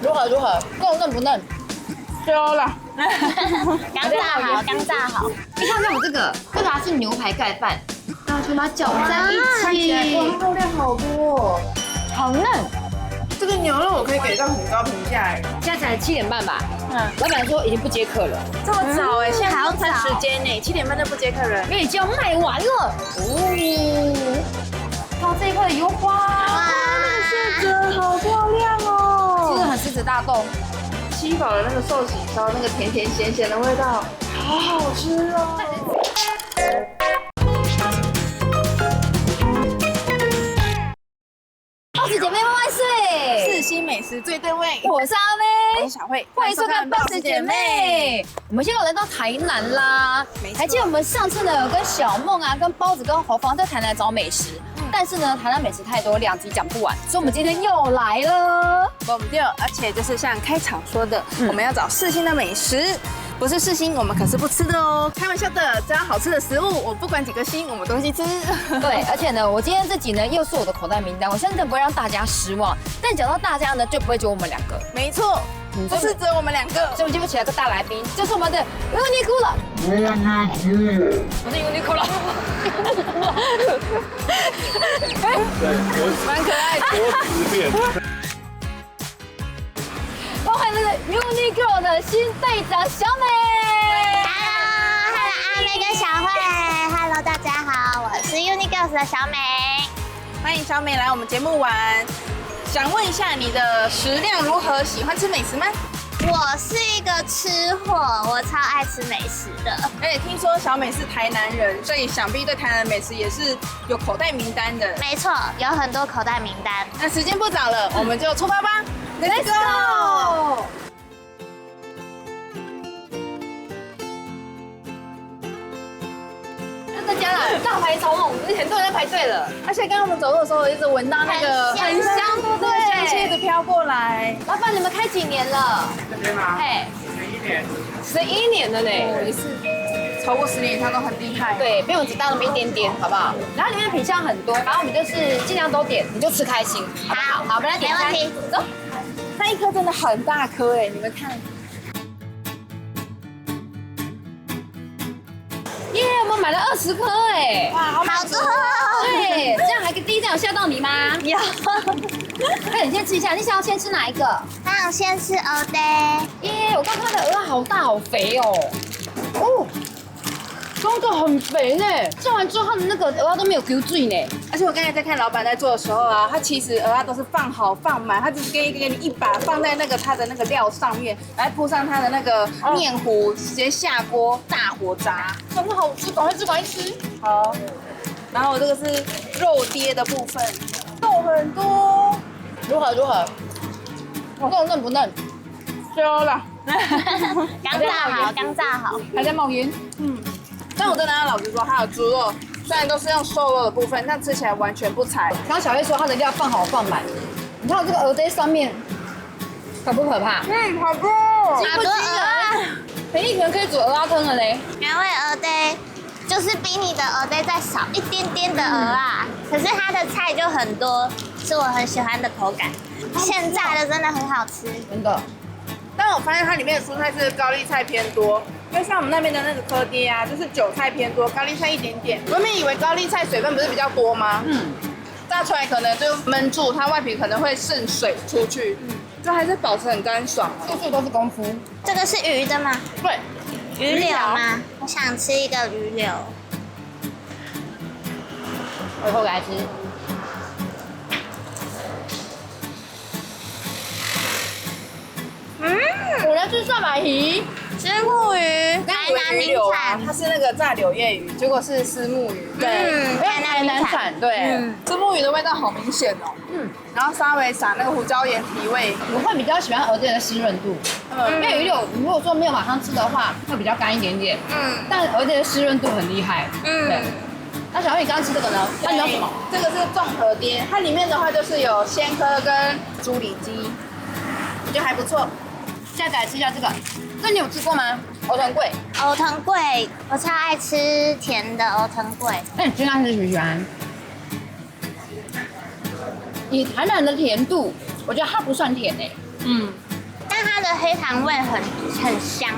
如何？嫩不嫩？丢了。刚炸好，刚炸好。你看看我这个它是牛排盖饭，然后全把它搅在一起，哇，肉量好多哦。好嫩。这个牛肉我可以给到很高评价哎。现在才7点半吧？老板说已经不接客了。这么早哎，现在好餐时间呢，7点半就不接客人。因为已经要卖完了。哦，看这一块的油花，哇，色泽好漂亮哦。真的很狮子大动。七宝的那个寿喜烧，那个甜甜咸咸的味道，好好吃哦。报纸姐妹万万岁！四星美食最对味，我是阿妹，我是小慧，欢迎收看《报纸姐妹》。我们现在来到台南啦，还记得我们上次呢有跟小梦啊、跟包子、跟侯芳在台南找美食，但是呢台南美食太多，2集讲不完，所以我们今天又来了。我们而且就是像开场说的，我们要找4星的美食。不是4星，我们可是不吃的哦。开玩笑的，只要好吃的食物，我不管几个星，我们都会去吃。对，而且呢，我今天这集呢又是我的口袋名单，我相信不会让大家失望。但讲到大家呢，就不会只有我们2个。没错，不是只有我们2个。所以我们今天请来个大来宾，就是我们的 Uniqlo。我是 Uniqlo。蛮可爱的。欢迎那个 Uniqlo 的新队长小美。Hello， 阿妹跟小慧。Hello， 大家好，我是 Uniqlo 的小美。欢迎小美来我们节目玩。想问一下你的食量如何？喜欢吃美食吗？我是一个吃货，我超爱吃美食的。而且听说小美是台南人，所以想必对台南的美食也是有口袋名单的。没错，有很多口袋名单。那时间不早了，我们就出发吧。Let's go！ 大家啦，大排长龙，很多人在排队了。而且刚刚我们走路的时候，我一直闻到那个很香对不对？香气一直飘过来。老板，你们开几年了？这边吗？嘿11 11年年。了呢。也是超过10年以上都很厉害。对，比我们只大那么一点点，好不好？然后里面品相很多，然后我们就是尽量都点，你就吃开心，好不好？好，我们来点餐。没问题走。它一颗真的很大颗哎，你们看。耶，我们买了20颗哎。哇，好好多。对，这样还第一站有吓到你吗？有。那你先吃一下，你想要先吃哪一个？当然先吃鹅呆。耶，我刚看的鹅好大好肥哦。哦，真的很肥呢。吃完之后，它的那个鹅都没有 Q 碎呢。而且我刚才在看老板在做的时候啊，他其实鹅啊都是放好放满，他只是给你一把放在那个它的那个料上面，来铺上它的那个面糊，直接下锅大火炸，真的好吃，赶快吃，赶快吃。好。然后这个是肉爹的部分，肉很多，如何？肉嫩不嫩？丢了，刚炸好，刚炸好。还在冒烟。但我真的要老实说，它的猪肉虽然都是用瘦肉的部分，但吃起来完全不柴。刚刚小月说它的料放好放满，你看这个鹅在上面，可不可怕？好多。惊不惊人？便宜可能可以煮鹅鸭汤了嘞。原味鹅呆就是比你的鹅呆再少一点点的鹅啊，可是它的菜就很多，是我很喜欢的口感。现在的真的很好吃。真的。但我发现它里面的蔬菜是高丽菜偏多，因为像我们那边的那个科爹啊，就是韭菜偏多，高丽菜一点点。我原本以为高丽菜水分不是比较多吗？炸出来可能就焖住，它外皮可能会渗水出去，就还是保持很干爽。处处都是功夫。这个是鱼的吗？对，鱼柳吗？我想吃一个鱼柳。我以后给它吃。我要吃蒜白鱼。石目鱼，台南名产。它是那个炸柳叶鱼，结果是虱目鱼。嗯，台南名产。对，虱目鱼的味道好明显哦。然后稍微撒那个胡椒盐提味。我会比较喜欢鹅店的湿润度，因为鱼柳如果说没有马上吃的话，会比较干一点点。但鹅店的湿润度很厉害。对。那小慧，你刚刚吃这个呢？它里面有什么？这个是综合爹，它里面的话就是有鲜科跟猪里脊，我觉得还不错。现在来吃一下这个，这你有吃过吗？藕藤桂。藕藤桂，我超爱吃甜的藕藤桂。那你最爱是喜不喜欢？以台南的甜度，我觉得它不算甜诶。它的黑糖味很香。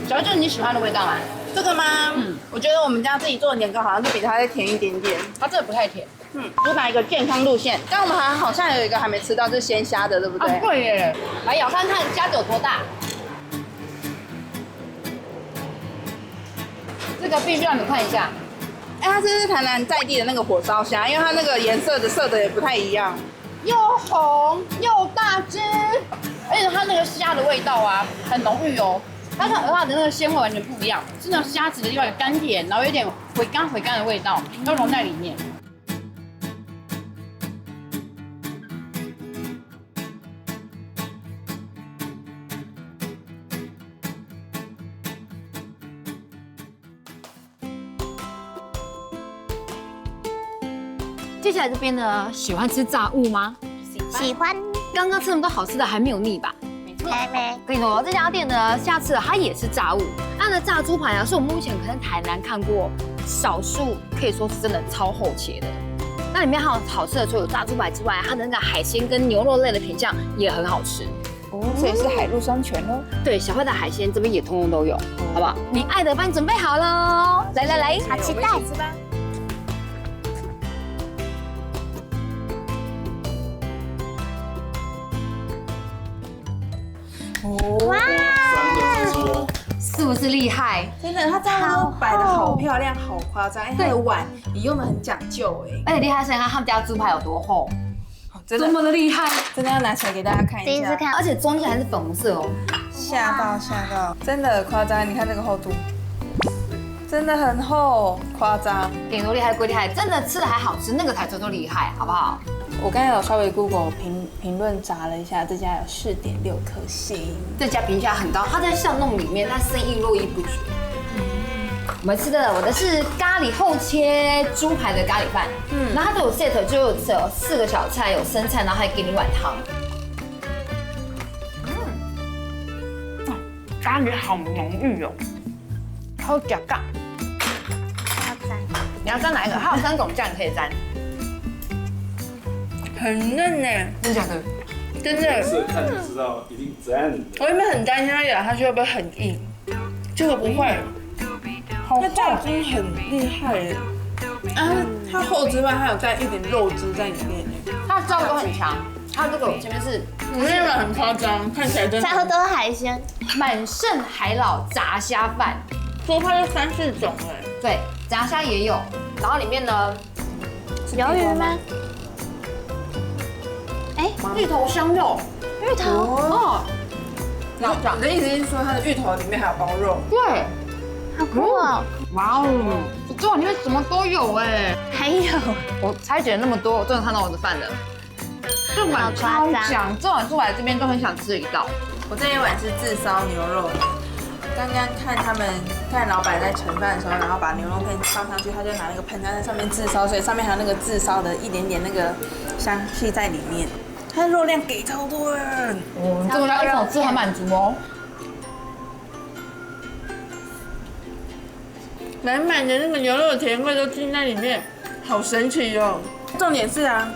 小慧，这是你喜欢的味道吗？这个吗？我觉得我们家自己做的年糕好像就比它再甜一点点。它这个不太甜。主打一个健康路线。刚刚我们好像有一个还没吃到，是鲜虾的，对不对？啊，对耶。来咬看看虾子有多大。这个必须让你看一下。哎，它这是台南在地的那个火烧虾，因为它那个颜色的色的也不太一样，又红又大只，而且它那个虾的味道啊很浓郁哦。它跟鹅啊的那个鲜味完全不一样，是那种虾子的另外一个甘甜，然后有点回甘的味道，都融在里面。接下来这边呢，喜欢吃炸物吗？喜欢。刚刚吃那么多好吃的，还没有腻吧？还没。跟你说，这家店呢，下次它也是炸物。它的炸猪排啊，是我目前可能台南看过少数可以说是真的超厚切的。那里面还有好吃的，除了有炸猪排之外，它的那个海鲜跟牛肉类的品相也很好吃。所以是海陆双全喽。对，小慧的海鲜这边也通通都有，好不好？你爱的帮你准备好喽，来，好期待。吃吧。哇，是不是厉害？真的，它这样都摆的好漂亮，好夸张。哎，它的碗也用的很讲究哎。而且厉害是，你看他们家猪排有多厚，真的多么的厉害，真的要拿起来给大家看一下。第一次看，而且中间还是粉红色哦。吓到，真的夸张！你看这个厚度，真的很厚，夸张。点多厉害归厉害，真的吃的还好吃，那个才叫做厉害，好不好？我刚才有稍微 Google 评论查了一下，这家有4.6颗星，这家评价很高，它在巷弄里面，但生意络绎不绝。我们吃的，我的是咖喱厚切猪排的咖喱饭，然后它都有 set， 就有4个小菜，有生菜，然后还给你碗汤。咖喱好浓郁哦，还有夹杠。你要沾哪一个？还有3种酱可以沾。很嫩呢，真的假的？真的。是看就知道一定赞的。我原本很担心它咬下去会不会很硬，结果不会。它炸筋很厉害耶。啊，它厚之外，还有带一点肉汁在里面耶。它的照都很强，它这个前面是我那碗很夸张，看起来真的。差不多海鲜，满盛海老炸虾饭，说它有3、4种哎。对，炸虾也有，然后里面呢，鱿鱼吗？哎，芋头香肉，芋头，哦，然后你的意思是说它的芋头里面还有包肉？对，好酷哦！哇哦，这碗里面什么都有哎，还有，我拆解了那么多，我终于看到我的饭了。这碗超强，这碗出来这边都很想吃的一道。我这一碗是炙烧牛肉的。刚刚看老板在盛饭的时候，然后把牛肉片放上去，他就拿那个盆在上面炙烧，所以上面还有那个炙烧的一点点那个香气在里面。它的肉量给超多的，哦，这个要一口吃很满足哦。满满的那个牛肉的甜味都进在里面，好神奇哦！重点是啊，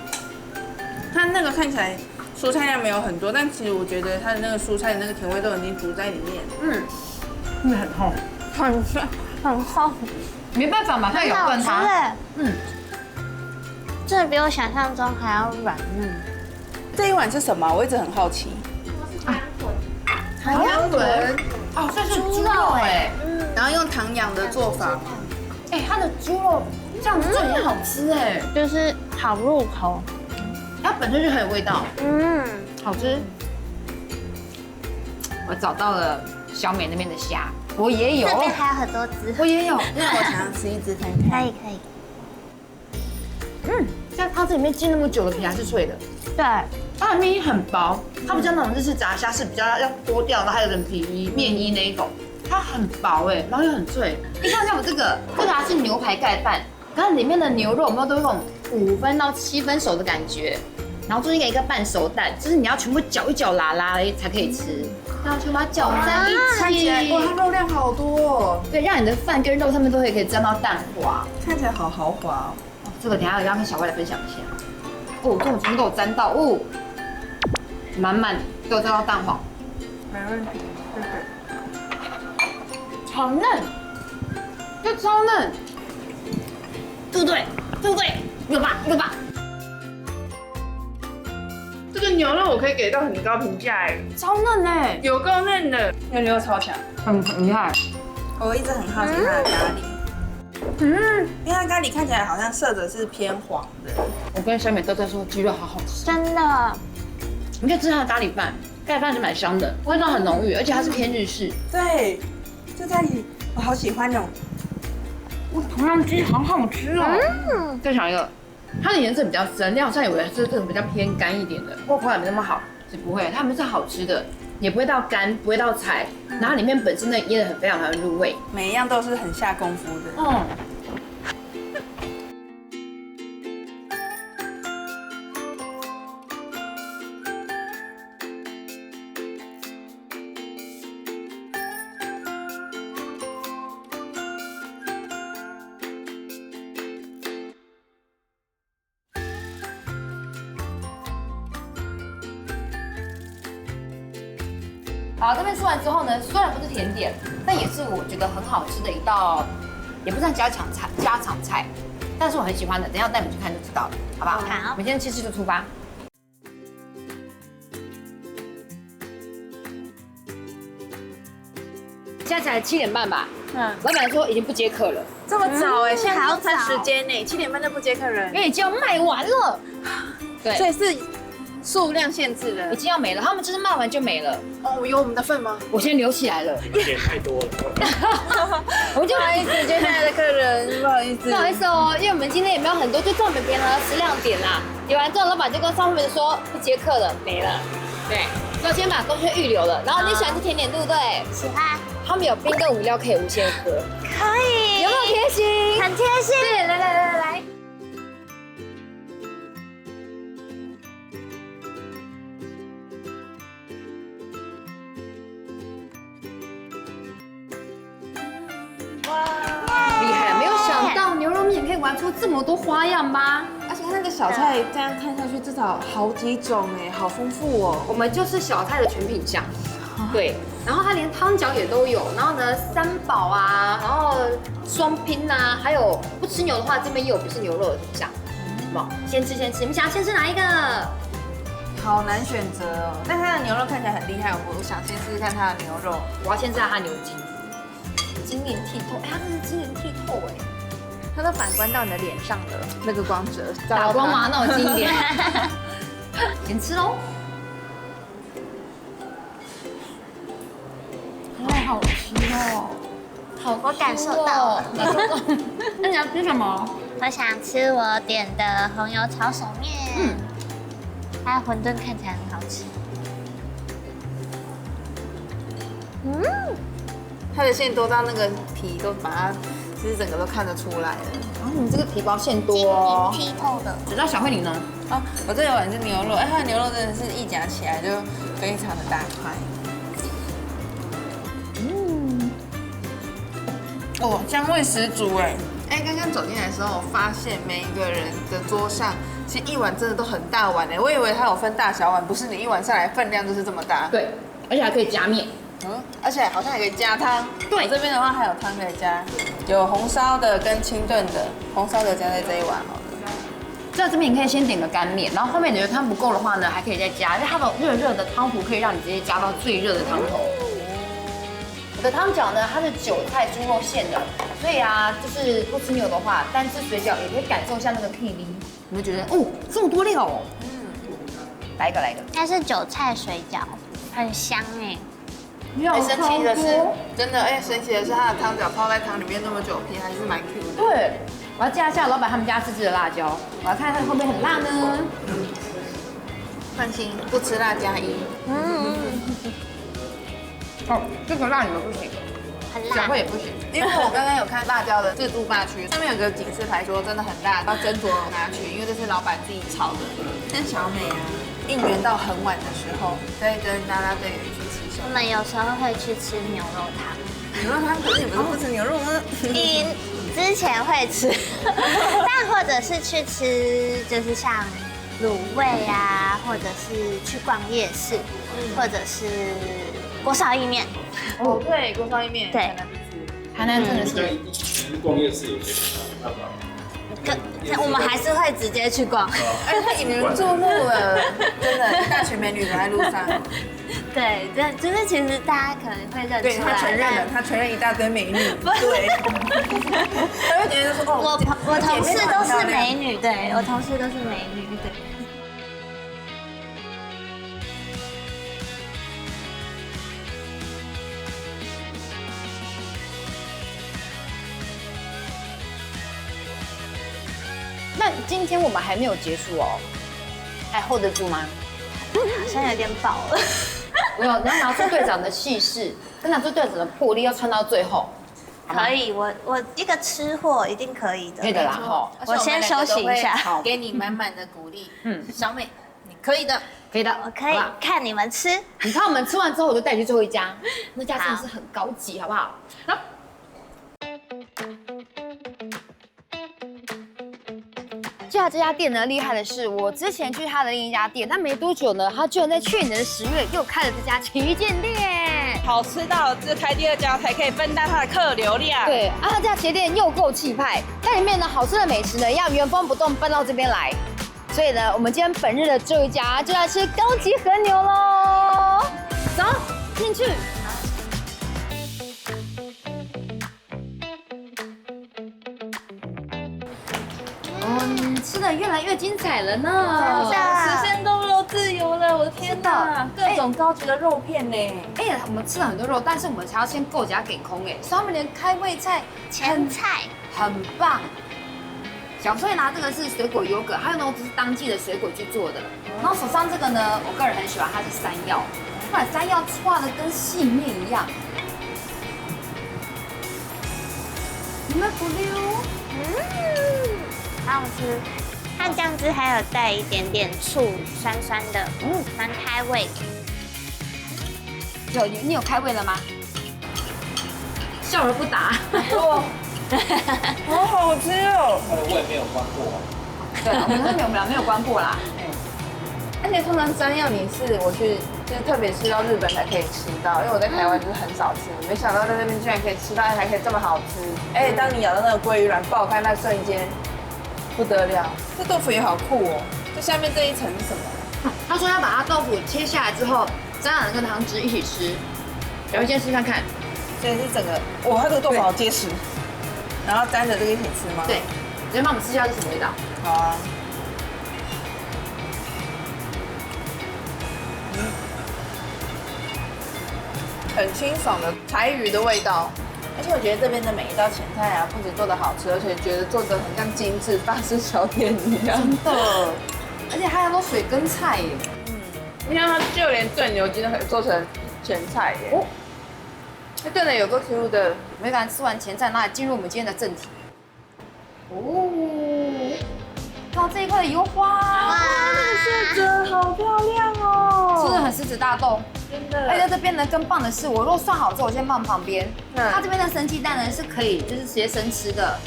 它那个看起来蔬菜量没有很多，但其实我觉得它的那个蔬菜的那个甜味都已经煮在里面。真的很厚，很厚，没办法，马上咬断它。它。真的比我想象中还要软嫩。这一碗是什么？我一直很好奇。糖羊豚，哦，这是猪肉哎，然后用糖养的做法。哎，它的猪肉这样子就已经好吃哎，就是好入口，它本身就很有味道，好吃。我找到了小美那边的虾，我也有，这边还有很多只，我也有。那我想要吃一只看看。可以。像它这里面浸那么久的皮还是脆的，对，它的面衣很薄，它不像那种日式炸虾是比较要剥掉，然后还有人皮衣、面衣那一种，它很薄哎，然后又很脆。你看像我这个还是牛排盖饭，然后里面的牛肉有没有都有那种5分到7分熟的感觉，然后中间给一个半熟蛋，就是你要全部搅一搅拉拉才可以吃，然后全部把它搅在一起。看起来哇，它肉量好多哦。对，让你的饭跟肉上面都可以沾到蛋黄。看起来好豪华哦。这个等一下要跟小慧来分享一下。哦，这种全部都有沾到哦，满满都有沾到蛋黄，没问题，谢谢。好嫩，就超嫩，对不对？对不对？有吧？有吧？这个牛肉我可以给到很高评价哎，超嫩哎，有够嫩的，那牛肉超强。很厉害。我一直很好奇它的咖喱，因为它咖喱看起来好像色泽是偏黄的。我跟小美都在说鸡肉好好吃，真的，你可以吃它的咖喱饭，咖喱饭是蛮香的，味道很浓郁，而且它是偏日式。对，这咖喱我好喜欢哦。哇，同样鸡好好吃哦。再尝一个，它的颜色比较深，料菜以为是这种比较偏干一点的，不过口感没那么好，是不会，它们是好吃的，也不会到干，不会到柴，然后里面本身的腌的很非常入味。每一样都是很下功夫的。嗯。好，这边吃完之后呢，虽然不是甜点，但也是我觉得很好吃的一道，也不算家常菜，但是我很喜欢的。等一下带你们去看就知道了，好不好？好我们今天吃就出发。现在才7点半吧，老板说已经不接客了，这么早哎，现在好中餐早时间呢，7点半就不接客人因，为已经要卖完了。对，所以是数量限制的已。经要没了，他们就是卖完就没了。哦，有我们的份吗？我先留起来了，点太多了。我们就不好意思，接下来的客人，不好意思，不好意思哦，因为我们今天也没有很多，就照我们别人的食量点啦。点完之后，老板就跟上面的说不接客了，没了。对，所以先把东西预留了。然后你喜欢吃甜点，对不对？喜欢，他们有冰跟饮料可以无限喝，可以，有没有贴心？很贴心。对，来。厉害！没有想到牛肉面可以玩出这么多花样吧？而且那个小菜这样看下去，至少好几种哎，好丰富哦。我们就是小菜的全品项，对。然后它连汤饺也都有，然后呢三宝啊，然后双拼啊，还有不吃牛的话，这边也有不是牛肉的品项。好，先吃，你们想要先吃哪一个？好难选择哦，但它的牛肉看起来很厉害，我想先试试看它的牛肉。我要先吃它牛筋，晶莹剔透，哎，它真是晶莹剔透哎，它都反光到你的脸上的那个光泽，打光嘛，那我近一点，先吃喽。好吃哦，好，我感受到了。那你要吃什么？我想吃我点的红油炒手面，它的馄饨看起来很好吃。它的馅多到那个皮都把它，其实整个都看得出来了。然后你这个皮包馅多晶哦莹。剔透的，知道小慧你呢？哦，我这有碗是牛肉，哎，它的牛肉真的是一夹起来就非常的大块。哦，香味十足哎！哎，刚刚走进来的时候，我发现每一个人的桌上，其实一碗真的都很大碗哎，我以为它有分大小碗，不是你一碗上来分量就是这么大。对，而且还可以加面。而且好像还可以加汤。对我这边的话还有汤可以加，有红烧的跟清炖的，红烧的加在这一碗好了。在这边你可以先点个干面，然后后面你觉得汤不够的话呢，还可以再加，因为它的热的汤壶可以让你直接加到最热的汤头。我的汤饺呢，它是韭菜猪肉馅的，所以啊，就是不吃牛的话，单吃水饺也可以感受一下那个 K V， 你会觉得哦，这么多料哦。来一个。它是韭菜水饺，很香哎。最神奇的是，真的，神奇的是它的汤饺泡在汤里面那么久，皮还是蛮 Q 的。对，我要加一下老板他们家自制的辣椒，我要看看它会不会很辣呢？放心，不吃辣加1。哦，这个辣你们不行，很辣小慧。也不行。因为我刚刚有看辣椒的自助霸区，上面有个警示牌说真的很辣，要斟酌拿去，因为这是老板自己炒的。跟小美啊，应援到很晚的时候，再跟啦啦队员去吃什么？我们有时候会去吃牛肉汤，牛肉汤，可是你不是不吃牛肉吗？之前会吃，但或者是去吃，就是像卤味啊，或者是去逛夜市，或者是锅烧意面。哦，对，锅烧意面，对台南必吃。台南真的现在是，以前逛夜市也可以看到，我们还是会直接去逛。哎，太引人注目了，真的，一大群美女走在路上。对，就是其实大家可能会认对出来。他承认了，他承认一大堆美女。对，他会觉得说，哦，我同事都是美女。女，对我同事都是美女，对。那今天我们还没有结束哦，还 hold 得住吗？好像有点饱了。没有，你要拿出队长的气势，跟拿出队长的魄力，要穿到最后。可以，我一个吃货一定可以的。可以的啦，哈，我先休息一下。好，给你满满的鼓励。小美，你可以的。可以的，我可以看你们吃。你看我们吃完之后，我就带你去最后一家，那家真的是很高级，好不好？好。接下来这家店呢，厉害的是，我之前去他的另一家店，但没多久呢，他居然在去年的10月又开了这家旗舰店。好吃到这开第2家才可以分担它的客流量。对，啊，他这家旗舰店又够气派，它里面呢好吃的美食呢要原封不动搬到这边来。所以呢，我们今天本日的最后一家就来吃高级和牛喽。走，进去。吃的越来越精彩了呢！实现肉肉自由了，我的天哪！各种高级的肉片呢！哎呀，我们吃了很多肉，但是我们还要先够夹给空哎，所以他们连开胃菜、前菜很棒。小翠拿这个是水果优格，还有呢，这是当季的水果去做的。然后手上这个呢，我个人很喜欢，它是山药，它把山药串的跟细面一样，有没有不溜？好吃。它酱汁还有带一点点醋，酸酸的，蛮开胃。你有开胃了吗？笑而不答。好好吃哦！它的胃没有关过。对，我们没有关过啦。而且通常山药你是我去就是特别吃到日本才可以吃到，因为我在台湾就是很少吃，没想到在这边居然可以吃到，还可以这么好吃。而且当你咬到那个鲑鱼卵爆开那瞬间，不得了！这豆腐也好酷哦，这下面这一层是什么？他说要把它豆腐切下来之后，沾染那个糖汁一起吃。然后先试看看。所以是整个，哇，它这个豆腐好结实。然后沾着这个一起吃吗？对，直接帮我们试一下是什么味道。好啊。很清爽的柴鱼的味道，而且我觉得这边的每一道前菜啊，不止做的好吃，而且觉得做的很像精致法式小店一样。真的，而且还有很多水跟菜耶。你看它就连炖牛筋都可以做成前菜耶。哦，那炖的有个 Q 的。没敢吃完前菜，那来进入我们今天的正题。哦，看这一块的油花，哇，色泽好漂亮哦，真的很狮子大豆。真的。而且在这边呢，更棒的是，我肉涮好之后，我先放旁边。它这边的生鸡蛋呢是可以就是直接生吃的。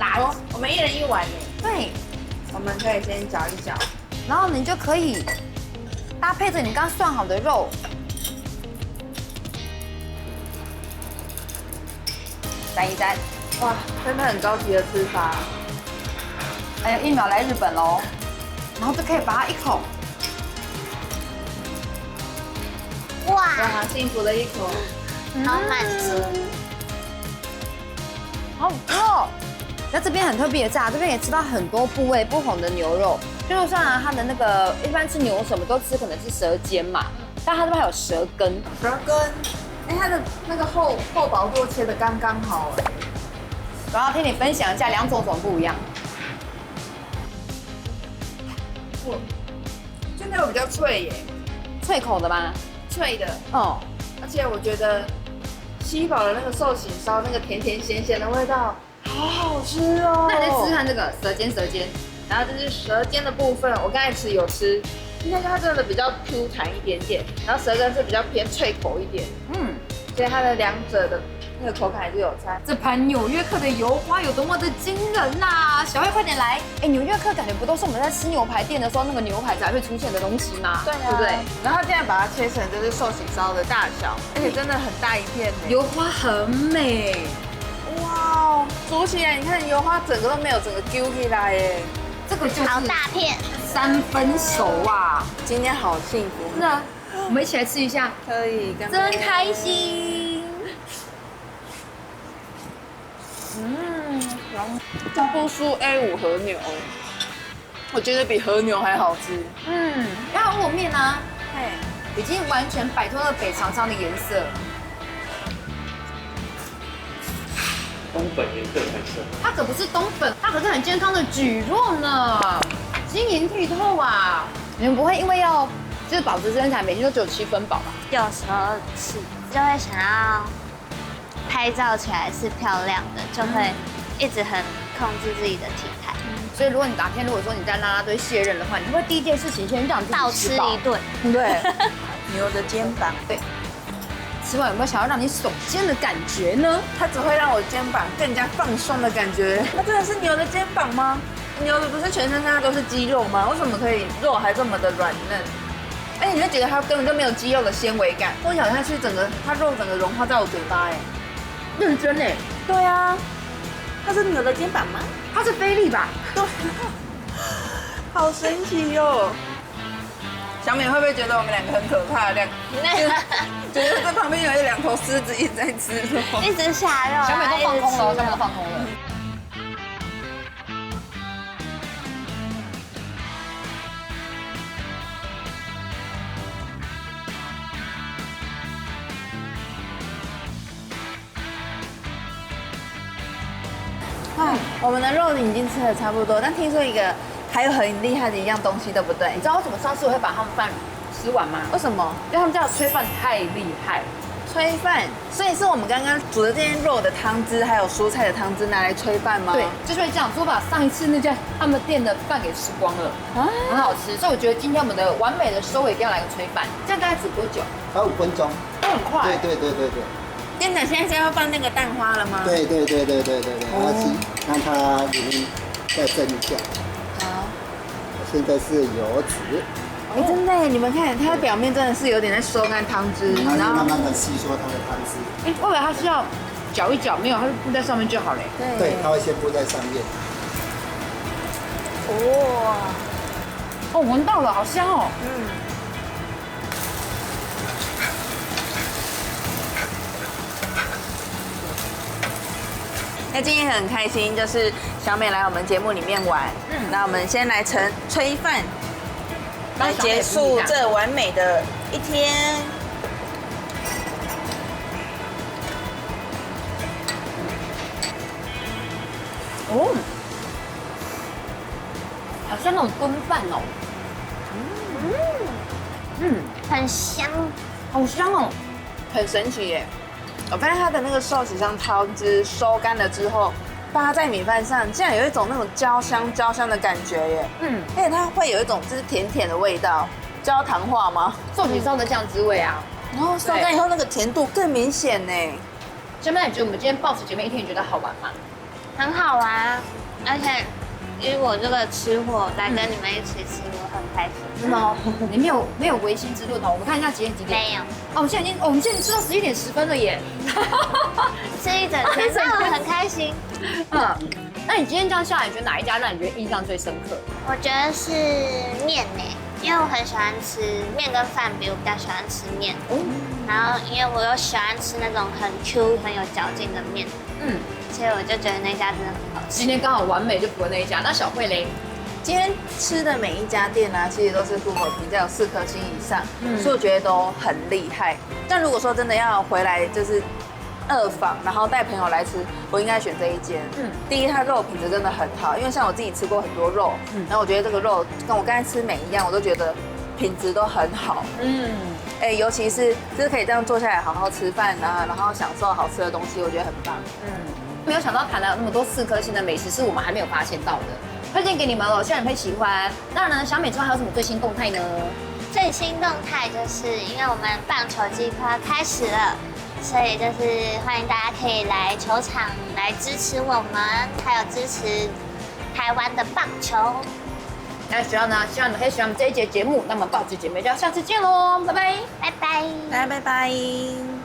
哦，我们一人一碗耶。对，我们可以先搅一搅，然后你就可以搭配着你刚涮好的肉，沾一沾。哇，真的很高级的吃法。还有1秒来日本喽，然后就可以把它一口。哇，哇，幸福的一口。好满足。好吃哦！那这边很特别的是，这边也吃到很多部位不同的牛肉，就是像它的那个一般吃牛什么都吃可能是舌尖嘛，但它这边还有舌根。舌根，哎，它的那个厚薄度切的刚刚好哎。然后听你分享一下2种怎么不一样。就那个比较脆耶，脆口的吗？脆的，哦，而且我觉得西堡的那个寿喜烧那个甜甜咸咸的味道，好好吃哦。那你再吃吃看这个舌尖。然后这是舌尖的部分，我刚才有吃，应该它真的比较 Q 弹一点点，然后舌根是比较偏脆口一点，所以它的两者的部那个口感还是有差。这盘纽约客的油花有多么的惊人呐、小慧快点来！哎，纽约客感觉不都是我们在吃牛排店的时候那个牛排才会出现的东西吗？对不对？然后现在把它切成就是寿喜烧的大小，而且真的很大一片呢。油花很美，哇，煮起来你看油花整个都没有整个揪起来耶。这个就是好大片， 3分熟啊！今天好幸福。是啊，我们一起来吃一下，可以，干杯真开。心。这不输 A5 和牛，我觉得比和牛还好吃。然后我面呢，嘿，已经完全摆脱了北长昌的颜色。东本颜色才是。它可不是冬粉，它可是很健康的蒟蒻呢，晶莹剔透啊！你们不会因为要就是保持身材，每天都只有7分饱吧？有时候吃就会想要拍照起来是漂亮的，就会一直很控制自己的体态，所以如果你哪天如果说你在啦啦队卸任的话，你会第一件事情先让自己倒吃饱一顿。对，牛的肩膀，对，吃完有没有想要让你耸肩的感觉呢？它只会让我肩膀更加放松的感觉。它真的是牛的肩膀吗？牛的不是全身上下都是肌肉吗？为什么可以肉还这么的软嫩？哎，你会觉得它根本就没有肌肉的纤维感，我咬下去它肉整个融化在我嘴巴，哎。认真哎，对啊，它是牛的肩膀吗？它是菲力吧？对，好神奇哟！小美会不会觉得我们两个很可怕？觉得这旁边有2头狮子一直在吃肉。一直下肉啊，小美都放空了，一直吃肉小美都放空了。我们的肉已经吃的差不多，但听说一个还有很厉害的一样东西，对不对你？知道为什么上次我会把他们饭吃完吗？为什么？因为他们家的炊饭太厉害。炊饭，所以是我们刚刚煮的这些肉的汤汁，还有蔬菜的汤汁拿来炊饭吗？对，就是会这样，说把上一次那家他们店的饭给吃光了，很好吃。所以我觉得今天我们的完美的收尾一定要来个炊饭。这样大概煮多久？才5分钟。都很快。对。店长现在是要放那个蛋花了吗？对，然后让它里面再蒸一下。好。现在是油脂，哎，真的耶，你们看它的表面真的是有点在收干汤汁，然后然后慢慢的吸收它的汤汁。哎，我以为它是要搅一搅，没有，它是铺在上面就好了。对，它会先铺在上面。哇，哦，闻到了，好香哦。那今天很开心，就是小美来我们节目里面玩。那我们先来炊饭，来结束这完美的一天。哦，好像那种炖饭哦。很香。好香哦。很神奇耶！我发现它的那个寿喜烧汤汁收干了之后，搭在米饭上，竟然有一种那种焦香的感觉耶。而且它会有一种就是甜甜的味道，焦糖化吗？寿喜烧的酱汁味啊。然后收干以后那个甜度更明显呢。小妹，你觉得我们今天 boss 姐妹一天，你觉得好玩吗？很好玩，而且因为我这个吃货来跟你们一起吃，我很开心。真的哦，你没有违心之论哦。我们看一下几点？没有，哦，我们现在已经吃到11点10分了耶。吃一整天，但我很开心。那你今天这样下来，你觉得哪一家让你觉得印象最深刻？我觉得是面呢，因为我很喜欢吃面跟饭比，我比较喜欢吃面。然后因为我又喜欢吃那种很 Q 很有嚼劲的面，所以我就觉得那家真的很好吃。今天刚好完美就符合那一家。那小慧嘞？今天吃的每一家店呢、其实都是 Google 评价有4颗星以上，所以我觉得都很厉害。但如果说真的要回来就是2访，然后带朋友来吃，我应该选这一间。第一，它肉品质真的很好，因为像我自己吃过很多肉，然后我觉得这个肉跟我刚才吃每一样，我都觉得品质都很好。尤其是就是可以这样坐下来好好吃饭啊，然后享受好吃的东西，我觉得很棒。没有想到台南有那么多4颗星的美食是我们还没有发现到的，推荐给你们了，希望你会喜欢。当然呢，小美之后还有什么最新动态呢？最新动态就是因为我们棒球季快要开始了，所以就是欢迎大家可以来球场来支持我们，还有支持台湾的棒球。那希望你们可以喜欢我们这一节节目。那么报纸姐妹就要下次见喽，拜拜。拜拜，大家拜拜。